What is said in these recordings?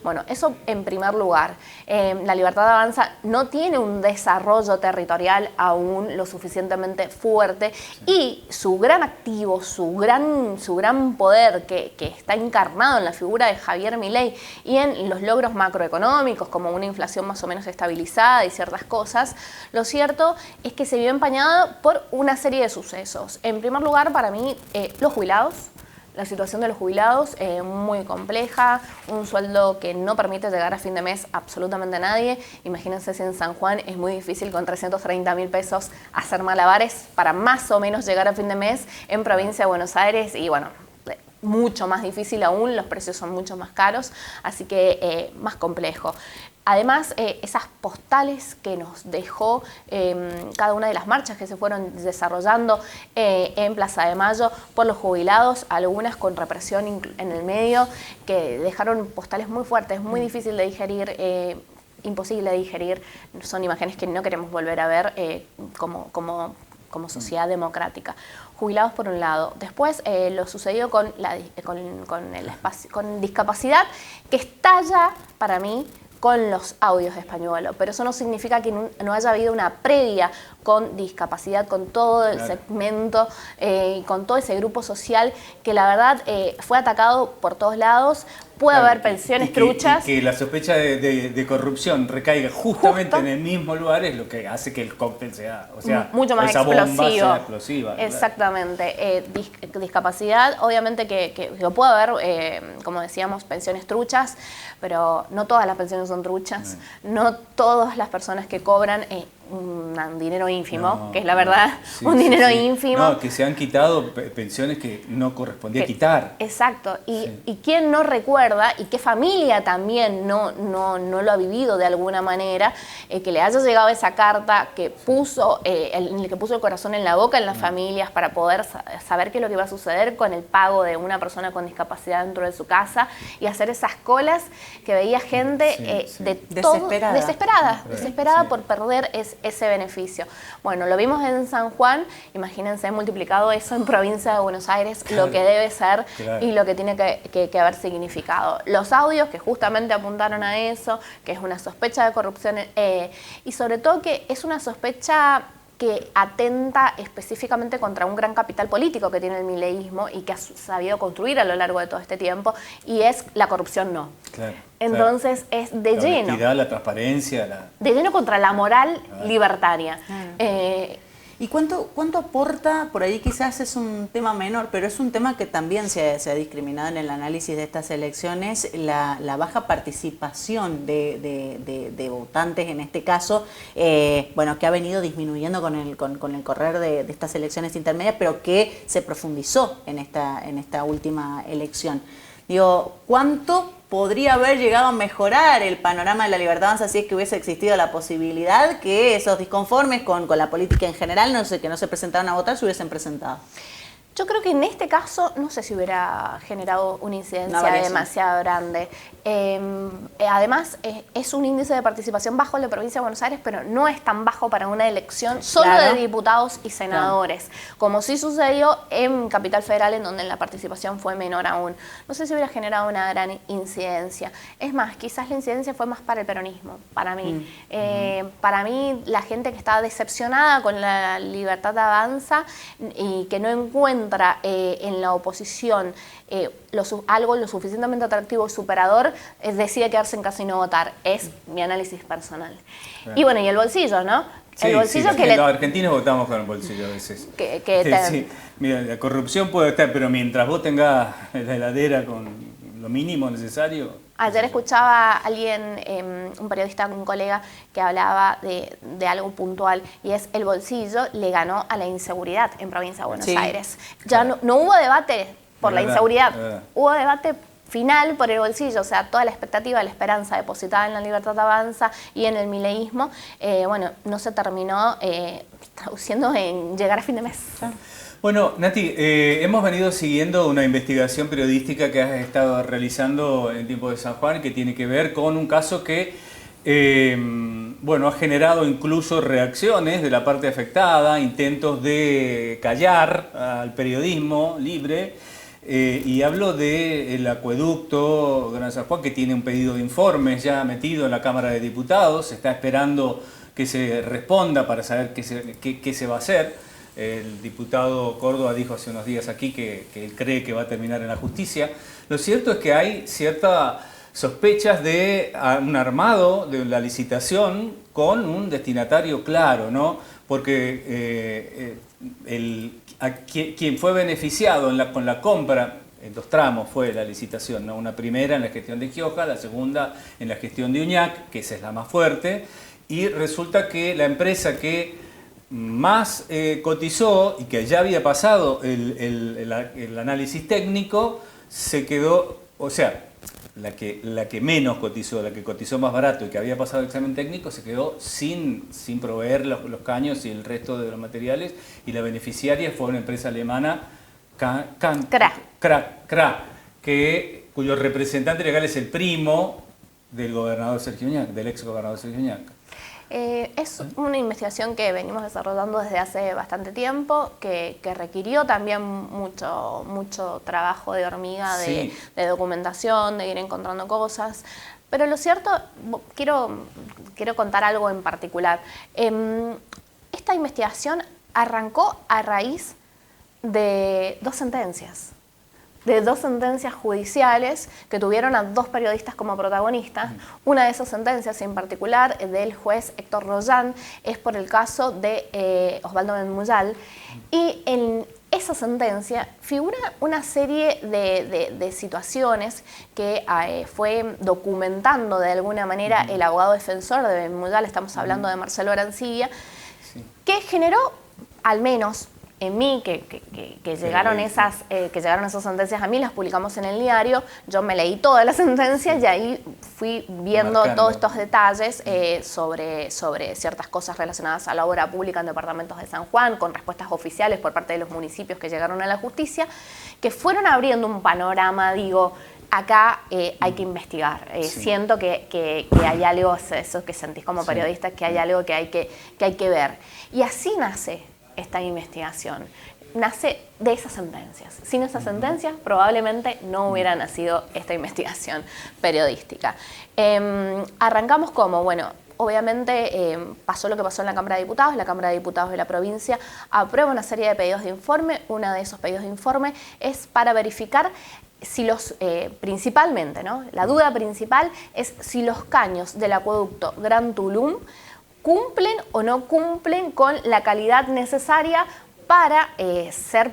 Bueno, eso en primer lugar. La Libertad Avanza no tiene un desarrollo territorial aún lo suficientemente fuerte y su gran activo, su gran poder que está encarnado en la figura de Javier Milei y en los logros macroeconómicos como una inflación más o menos estabilizada y ciertas cosas, lo cierto es que se vio empañado por una serie de sucesos. En primer lugar, para mí, los jubilados. La situación de los jubilados muy compleja, un sueldo que no permite llegar a fin de mes absolutamente a nadie. Imagínense si en San Juan es muy difícil con 330.000 pesos hacer malabares para más o menos llegar a fin de mes en provincia de Buenos Aires y bueno, mucho más difícil aún, los precios son mucho más caros, así que más complejo. Además, esas postales que nos dejó cada una de las marchas que se fueron desarrollando en Plaza de Mayo por los jubilados, algunas con represión en el medio, que dejaron postales muy fuertes, muy difícil de digerir, imposible de digerir. Son imágenes que no queremos volver a ver como sociedad democrática. Jubilados por un lado. Después lo sucedido con discapacidad, que estalla para mí con los audios de Españuelo, pero eso no significa que no haya habido una previa con discapacidad, con todo el segmento, con todo ese grupo social que la verdad fue atacado por todos lados. Puede haber pensiones truchas. Y que la sospecha de corrupción recaiga justamente en el mismo lugar es lo que hace que el cóctel sea, mucho más esa explosivo. Bomba sea explosiva. Exactamente. Discapacidad, obviamente que puede haber, como decíamos, pensiones truchas, pero no todas las pensiones son truchas, no todas las personas que cobran un dinero ínfimo, que es la verdad, dinero ínfimo. No, que se han quitado pensiones que no correspondía quitar. Exacto, y quién no recuerda, y qué familia también no lo ha vivido de alguna manera, que le haya llegado esa carta que puso, en el que puso el corazón en la boca en las familias para poder saber qué es lo que iba a suceder con el pago de una persona con discapacidad dentro de su casa y hacer esas colas que veía gente desesperada por perder ese beneficio. Bueno, lo vimos en San Juan, imagínense multiplicado eso en provincia de Buenos Aires, lo que debe ser y lo que tiene que haber significado. Los audios que justamente apuntaron a eso, que es una sospecha de corrupción y sobre todo que es una sospecha que atenta específicamente contra un gran capital político que tiene el mileísmo y que ha sabido construir a lo largo de todo este tiempo, y es la corrupción no. Entonces es de lleno. La honestidad, la transparencia. De lleno contra la moral libertaria. ¿Y cuánto aporta? Por ahí quizás es un tema menor, pero es un tema que también se ha discriminado en el análisis de estas elecciones, la baja participación de votantes en este caso, que ha venido disminuyendo con el correr de estas elecciones intermedias, pero que se profundizó en esta última elección. Digo, ¿cuánto podría haber llegado a mejorar el panorama de la Libertad Avanza si es que hubiese existido la posibilidad que esos disconformes con la política en general, que no se presentaron a votar, se hubiesen presentado? Yo creo que en este caso no sé si hubiera generado una incidencia demasiado grande. Además, es un índice de participación bajo en la provincia de Buenos Aires, pero no es tan bajo para una elección solo de diputados y senadores, como sí sucedió en Capital Federal, en donde la participación fue menor aún. No sé si hubiera generado una gran incidencia. Es más, quizás la incidencia fue más para el peronismo, para mí. Para mí, la gente que estaba decepcionada con la Libertad Avanza y que no encuentra en la oposición algo lo suficientemente atractivo y superador, decide quedarse en casa y no votar. Es mi análisis personal. Y bueno, y el bolsillo, ¿no? El bolsillo los argentinos votamos con el bolsillo a veces. Mira, la corrupción puede estar, pero mientras vos tengas la heladera con lo mínimo necesario. Ayer escuchaba a alguien, un periodista, un colega, que hablaba de algo puntual, y es el bolsillo le ganó a la inseguridad en provincia de Buenos Aires. Ya no hubo debate por la inseguridad, hubo debate final por el bolsillo, o sea, toda la expectativa, la esperanza depositada en la Libertad Avanza y en el mileísmo, no se terminó traduciendo en llegar a fin de mes. Bueno, Nati, hemos venido siguiendo una investigación periodística que has estado realizando en tiempo de San Juan, que tiene que ver con un caso que ha generado incluso reacciones de la parte afectada, intentos de callar al periodismo libre, y hablo del acueducto Gran San Juan, que tiene un pedido de informes ya metido en la Cámara de Diputados, se está esperando que se responda para saber qué se va a hacer. El diputado Córdoba dijo hace unos días aquí que él cree que va a terminar en la justicia. Lo cierto es que hay ciertas sospechas de un armado de la licitación con un destinatario claro, ¿no? Porque quien fue beneficiado con la compra, en 2 tramos fue la licitación, ¿no? Una primera en la gestión de Gioja, la segunda en la gestión de Uñac, que esa es la más fuerte, y resulta que la empresa que más cotizó y que ya había pasado el análisis técnico, se quedó, o sea, la que menos cotizó, la que cotizó más barato y que había pasado el examen técnico, se quedó sin proveer los caños y el resto de los materiales, y la beneficiaria fue una empresa alemana, Kra, cuyo representante legal es el primo del gobernador Sergio Uñac, del ex gobernador Sergio Uñac. Es una investigación que venimos desarrollando desde hace bastante tiempo, que requirió también mucho trabajo de hormiga, de documentación, de ir encontrando cosas. Pero lo cierto, quiero contar algo en particular. Esta investigación arrancó a raíz de 2 sentencias. De 2 sentencias judiciales que tuvieron a 2 periodistas como protagonistas. Una de esas sentencias en particular, del juez Héctor Rollán, es por el caso de Osvaldo Benmuyal, y en esa sentencia figura una serie de situaciones que fue documentando de alguna manera el abogado defensor de Benmuyal, estamos hablando de Marcelo Arancibia, que generó, al menos en mí, que llegaron esas sentencias a mí, las publicamos en el diario, yo me leí todas las sentencias y ahí fui viendo todos estos detalles sobre ciertas cosas relacionadas a la obra pública en departamentos de San Juan, con respuestas oficiales por parte de los municipios que llegaron a la justicia, que fueron abriendo un panorama, digo, acá hay que investigar. Siento que hay algo, eso que sentís como periodista, que hay algo que hay que ver. Y así nace esta investigación, nace de esas sentencias. Sin esas sentencias probablemente no hubiera nacido esta investigación periodística. Arrancamos como, bueno, obviamente pasó lo que pasó en la Cámara de Diputados. La Cámara de Diputados de la provincia aprueba una serie de pedidos de informe. Uno de esos pedidos de informe es para verificar si principalmente, ¿no? La duda principal es si los caños del acueducto Gran Tulum cumplen o no cumplen con la calidad necesaria para ser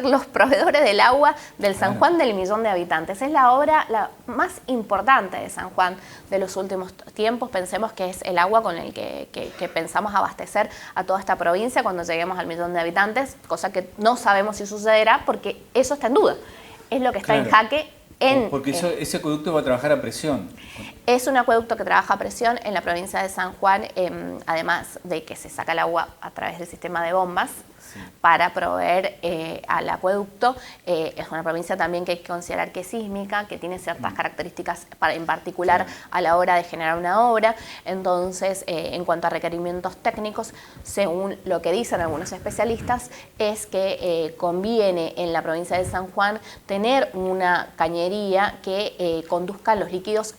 los proveedores del agua del San Juan del millón de habitantes. Es la obra la más importante de San Juan de los últimos tiempos. Pensemos que es el agua con el que pensamos abastecer a toda esta provincia cuando lleguemos al millón de habitantes, cosa que no sabemos si sucederá porque eso está en duda. Es lo que está en jaque. Porque ese acueducto va a trabajar a presión. Es un acueducto que trabaja a presión en la provincia de San Juan, además de que se saca el agua a través del sistema de bombas para proveer al acueducto. Es una provincia también que hay que considerar que es sísmica, que tiene ciertas características en particular a la hora de generar una obra. Entonces, en cuanto a requerimientos técnicos, según lo que dicen algunos especialistas, es que conviene en la provincia de San Juan tener una cañería que conduzca los líquidos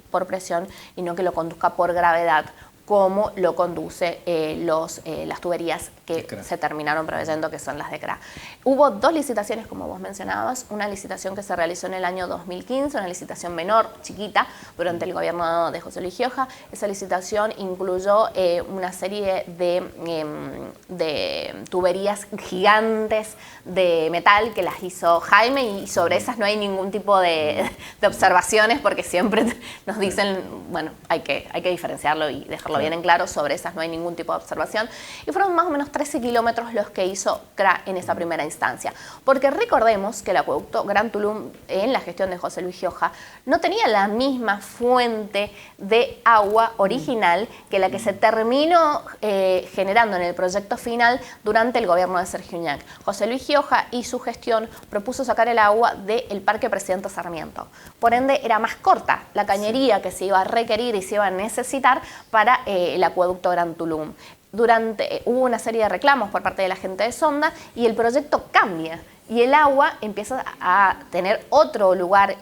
por presión y no que lo conduzca por gravedad, como lo conduce las tuberías que se terminaron proveyendo, que son las de CRA. Hubo 2 licitaciones, como vos mencionabas, una licitación que se realizó en el año 2015, una licitación menor, chiquita, durante el gobierno de José Luis Gioja. Esa licitación incluyó una serie de tuberías gigantes de metal que las hizo Jaime, y sobre esas no hay ningún tipo de observaciones, porque siempre nos dicen, bueno, hay que diferenciarlo y dejarlo bien en claro, sobre esas no hay ningún tipo de observación. Y fueron más o menos 13 kilómetros los que hizo CRA en esa primera instancia. Porque recordemos que el acueducto Gran Tulum, en la gestión de José Luis Gioja, no tenía la misma fuente de agua original que la que se terminó generando en el proyecto final durante el gobierno de Sergio Uñac. José Luis Gioja y su gestión propuso sacar el agua del Parque Presidente Sarmiento. Por ende, era más corta la cañería que se iba a requerir y se iba a necesitar para el acueducto Gran Tulum. hubo una serie de reclamos por parte de la gente de Sonda y el proyecto cambia. Y el agua empieza a tener otro lugar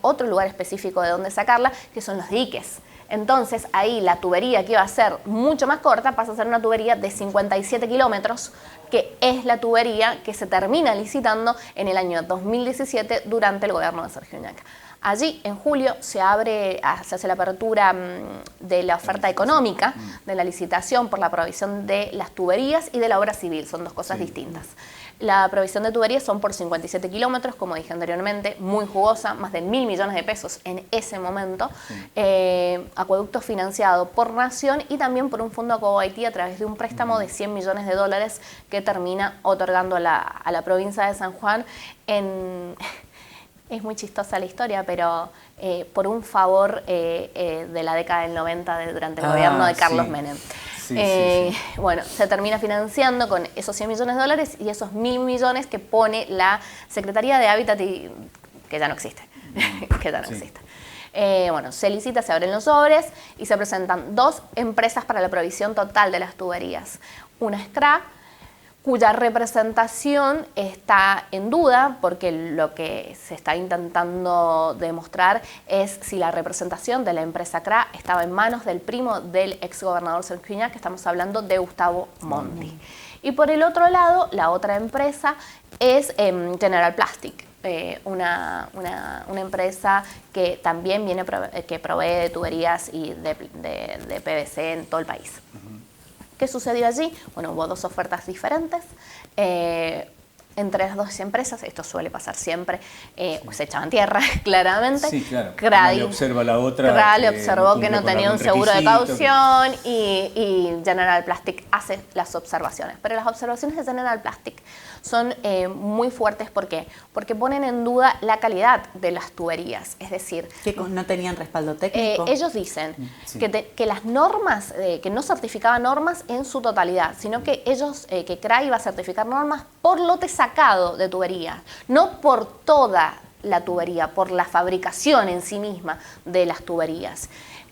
específico de donde sacarla, que son los diques. Entonces ahí la tubería que iba a ser mucho más corta pasa a ser una tubería de 57 kilómetros, que es la tubería que se termina licitando en el año 2017 durante el gobierno de Sergio Uñaca. Allí, en julio, se hace la apertura de la oferta económica de la licitación por la provisión de las tuberías y de la obra civil. Son dos cosas distintas. La provisión de tuberías son por 57 kilómetros, como dije anteriormente, muy jugosa, más de 1.000 millones de pesos en ese momento. Acueducto financiado por Nación y también por un fondo Kuwaití a través de un préstamo de 100 millones de dólares que termina otorgando a la provincia de San Juan en... Es muy chistosa la historia, pero por un favor de la década del 90 durante el gobierno de Carlos Menem. Bueno, se termina financiando con esos 100 millones de dólares y esos 1.000 millones que pone la Secretaría de Hábitat, que ya no existe. Existe. Bueno, se licita, se abren los sobres y se presentan 2 empresas para la provisión total de las tuberías. Una es CRA, cuya representación está en duda porque lo que se está intentando demostrar es si la representación de la empresa CRA estaba en manos del primo del exgobernador Sergio Uñaca, que estamos hablando de Gustavo Monti. Y por el otro lado, la otra empresa es General Plastic, una empresa que también que provee de tuberías y de PVC en todo el país. ¿Qué sucedió allí? Bueno, hubo 2 ofertas diferentes. Entre las 2 empresas, esto suele pasar siempre, se echaban tierra, claramente. Sí, claro. CRA le observa la otra. CRA le observó que no tenía un seguro de caución y General Plastic hace las observaciones. Pero las observaciones de General Plastic son muy fuertes. ¿Por qué? Porque ponen en duda la calidad de las tuberías. Es decir, ¿que no tenían respaldo técnico? Ellos dicen que las normas, que no certificaban normas en su totalidad, sino que que CRA iba a certificar normas por lote sacado de tubería, no por toda la tubería, por la fabricación en sí misma de las tuberías.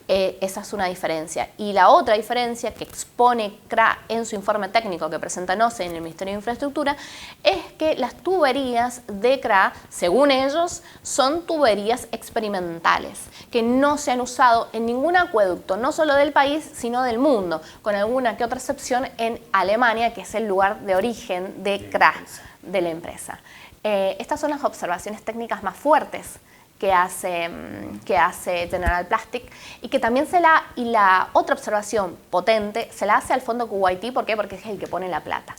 Esa es una diferencia. Y la otra diferencia que expone CRA en su informe técnico que presenta NOCE en el Ministerio de Infraestructura es que las tuberías de CRA, según ellos, son tuberías experimentales, que no se han usado en ningún acueducto, no solo del país, sino del mundo, con alguna que otra excepción en Alemania, que es el lugar de origen de CRA, de la empresa. Estas son las observaciones técnicas más fuertes que hace General Plastic y que también la otra observación potente se la hace al Fondo Kuwaití. ¿Por qué? Porque es el que pone la plata.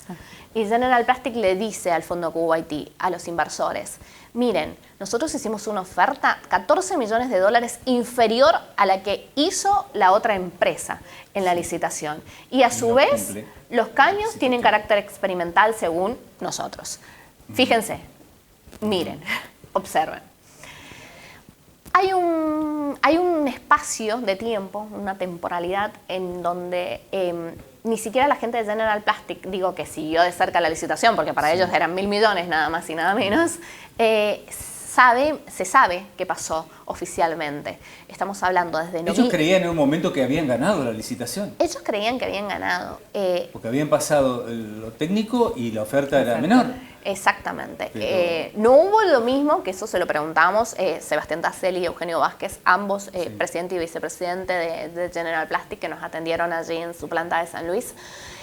Y General Plastic le dice al Fondo Kuwaití, a los inversores, miren, nosotros hicimos una oferta 14 millones de dólares inferior a la que hizo la otra empresa en la licitación. Y a su vez, los caños tienen carácter experimental según nosotros. Fíjense, miren, observen. Hay un espacio de tiempo, una temporalidad en donde ni siquiera la gente de General Plastic, digo que siguió de cerca la licitación, porque para ellos eran 1.000 millones nada más y nada menos, se sabe qué pasó oficialmente. Estamos hablando desde... Ellos creían en un momento que habían ganado la licitación. Ellos creían que habían ganado. Porque habían pasado lo técnico y la oferta era menor. Exactamente. Pero... no hubo lo mismo, que eso se lo preguntamos, Sebastián Tacelli y Eugenio Vázquez, ambos presidente y vicepresidente de General Plastic, que nos atendieron allí en su planta de San Luis.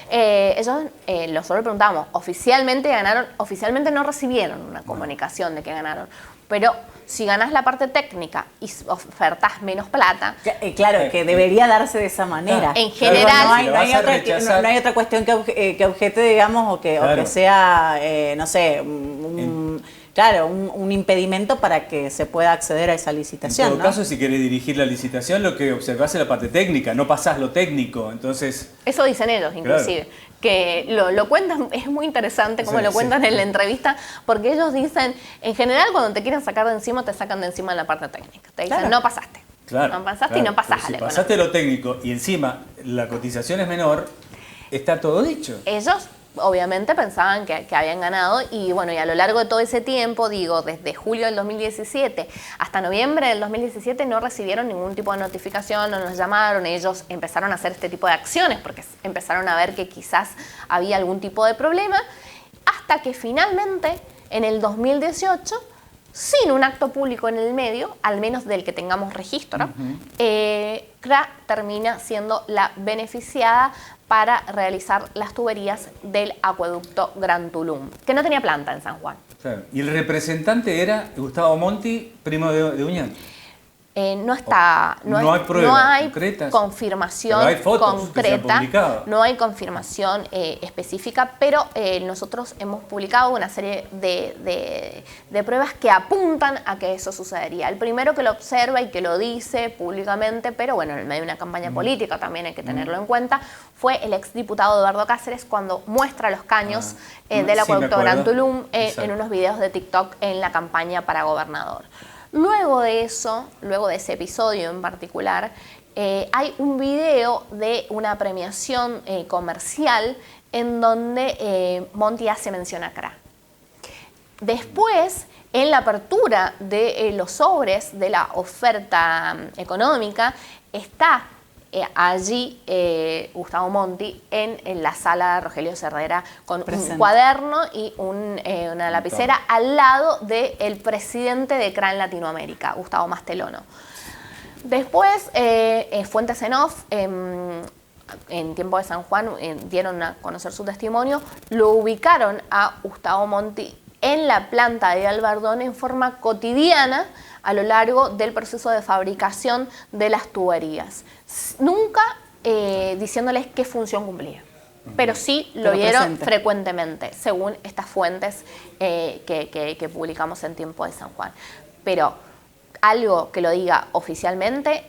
Ellos, nosotros le preguntamos, oficialmente ganaron, oficialmente no recibieron una comunicación de que ganaron, pero si ganás la parte técnica y ofertás menos plata... Claro, que debería darse de esa manera. En general... No hay otra cuestión que objete, digamos, o que sea, no sé, un impedimento para que se pueda acceder a esa licitación. En todo caso, si querés dirigir la licitación, lo que observás es la parte técnica, no pasás lo técnico, entonces... Eso dicen ellos, inclusive. Claro. Que lo cuentan, es muy interesante como lo cuentan en la entrevista, porque ellos dicen, en general, cuando te quieren sacar de encima, te sacan de encima en la parte técnica. Te dicen, no pasaste. Claro, no pasaste y no pasaste. Si pasaste lo técnico y encima la cotización es menor, está todo dicho. Ellos obviamente pensaban que habían ganado y bueno, y a lo largo de todo ese tiempo, digo, desde julio del 2017 hasta noviembre del 2017 no recibieron ningún tipo de notificación, no nos llamaron, ellos empezaron a hacer este tipo de acciones porque empezaron a ver que quizás había algún tipo de problema, hasta que finalmente en el 2018, sin un acto público en el medio, al menos del que tengamos registro, CRA termina siendo la beneficiada para realizar las tuberías del acueducto Gran Tulum, que no tenía planta en San Juan. Claro. Y el representante era Gustavo Monti, primo de Uñán. No está, no hay pruebas no hay concretas, confirmación pero hay fotos concreta, que se han publicado. no hay confirmación específica, pero nosotros hemos publicado una serie de pruebas que apuntan a que eso sucedería. El primero que lo observa y que lo dice públicamente, pero bueno, en medio de una campaña política también hay que tenerlo en cuenta, fue el exdiputado Eduardo Cáceres cuando muestra los caños del acueducto Gran Tulum en unos videos de TikTok en la campaña para gobernador. Luego de eso, luego de ese episodio en particular, hay un video de una premiación comercial en donde Monti hace mención a CRA. Después, en la apertura de los sobres de la oferta económica, está allí Gustavo Monti en la sala de Rogelio Cervera con un cuaderno y una lapicera al lado del presidente de CRA en Latinoamérica, Gustavo Mastelono. Después, fuentes en off, en tiempo de San Juan, dieron a conocer su testimonio, lo ubicaron a Gustavo Monti en la planta de Albardón en forma cotidiana a lo largo del proceso de fabricación de las tuberías. Nunca diciéndoles qué función cumplía, pero sí lo vieron frecuentemente, según estas fuentes que publicamos en tiempo de San Juan. Pero algo que lo diga oficialmente,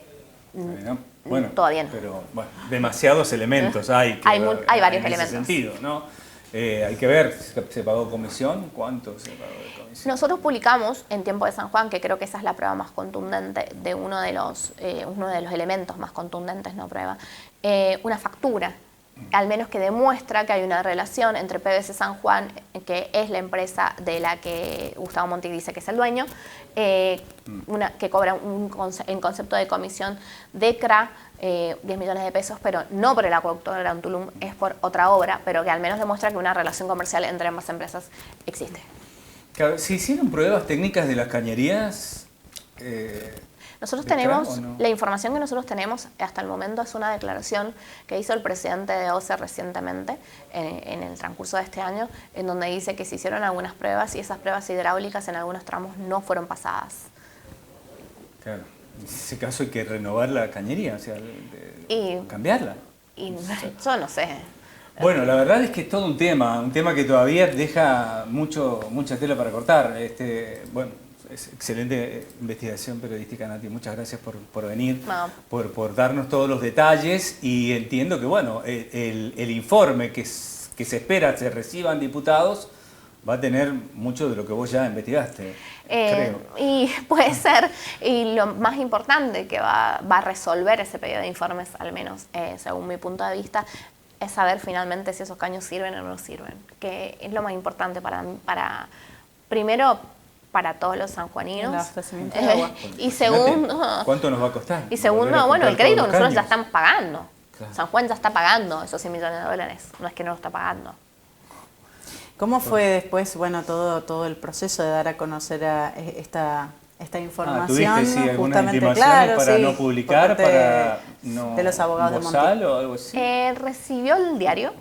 bueno, todavía no. Pero bueno, demasiados elementos hay varios en elementos. ese sentido, ¿no? Hay que ver, ¿se pagó comisión? ¿Cuánto se pagó de comisión? Nosotros publicamos en tiempo de San Juan, que creo que esa es la prueba más contundente, de uno de los elementos más contundentes, no prueba, una factura, al menos que demuestra que hay una relación entre PVC San Juan, que es la empresa de la que Gustavo Monti dice que es el dueño, que cobra en concepto de comisión de CRA 10 millones de pesos, pero no por el acueducto de Gran Tulum, es por otra obra, pero que al menos demuestra que una relación comercial entre ambas empresas existe. Claro, ¿se hicieron pruebas técnicas de las cañerías? Nosotros tenemos, la información que nosotros tenemos hasta el momento es una declaración que hizo el presidente de OCE recientemente, en el transcurso de este año, en donde dice que se hicieron algunas pruebas y esas pruebas hidráulicas en algunos tramos no fueron pasadas. Claro, en ese caso hay que renovar la cañería, o sea, cambiarla. Yo no sé. Bueno, la verdad es que es todo un tema que todavía deja mucha tela para cortar. Bueno, es excelente investigación periodística, Nati. Muchas gracias por venir, por darnos todos los detalles, y entiendo que bueno, el informe que se espera se reciban diputados va a tener mucho de lo que vos ya investigaste, creo. Y puede ser, y lo más importante que va a resolver ese pedido de informes, al menos según mi punto de vista, es saber finalmente si esos caños sirven o no sirven, que es lo más importante primero para todos los sanjuaninos, el abastecimiento de agua. Y segundo, ¿cuánto nos va a costar? Y segundo, bueno, el crédito que nosotros ya estamos pagando. Claro. San Juan ya está pagando esos 100 millones de dólares, no es que no lo está pagando. ¿Cómo fue después, bueno, todo el proceso de dar a conocer esta información? ¿Tuviste algunas justamente, intimaciones para no publicar, para no de los abogados de Monti o algo así? Recibió el diario,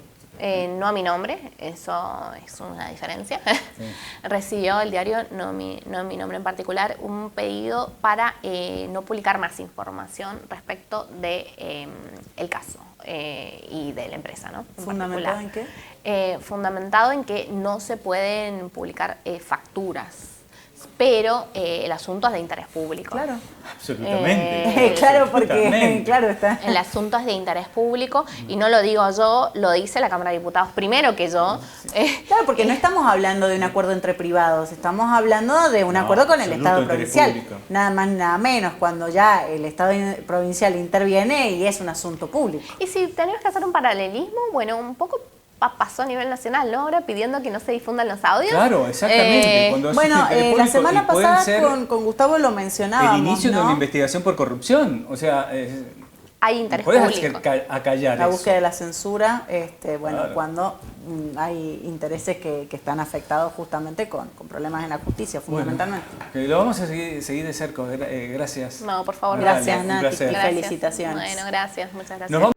no a mi nombre, eso es una diferencia. Sí. Recibió el diario, no en mi nombre en particular, un pedido para no publicar más información respecto de el caso y de la empresa, ¿no? ¿Fundamentado en qué? Fundamentado en que no se pueden publicar facturas, pero el asunto es de interés público. Claro. Absolutamente. Claro, porque claro está. El asunto es de interés público y no lo digo yo, lo dice la Cámara de Diputados primero que yo. Claro, porque no estamos hablando de un acuerdo entre privados, estamos hablando de un acuerdo con el Estado provincial. Público. Nada más, nada menos, cuando ya el Estado provincial interviene y es un asunto público. Y si tenemos que hacer un paralelismo, bueno, un poco pasó a nivel nacional, ¿no? Ahora pidiendo que no se difundan los audios. Claro, exactamente. Cuando es Bueno, la telefónico, semana y pueden pasada ser con Gustavo lo mencionábamos, el inicio de ¿no? una investigación por corrupción. O sea, Hay interés puedes público. acallar La eso. búsqueda de la censura, bueno, Claro. cuando hay intereses que están afectados justamente con problemas en la justicia, fundamentalmente. Bueno, que lo vamos a seguir de cerca. Gracias. No, por favor, Natalia, Gracias, un Nati, placer. y Gracias. felicitaciones. Bueno, gracias, muchas gracias. Nos vamos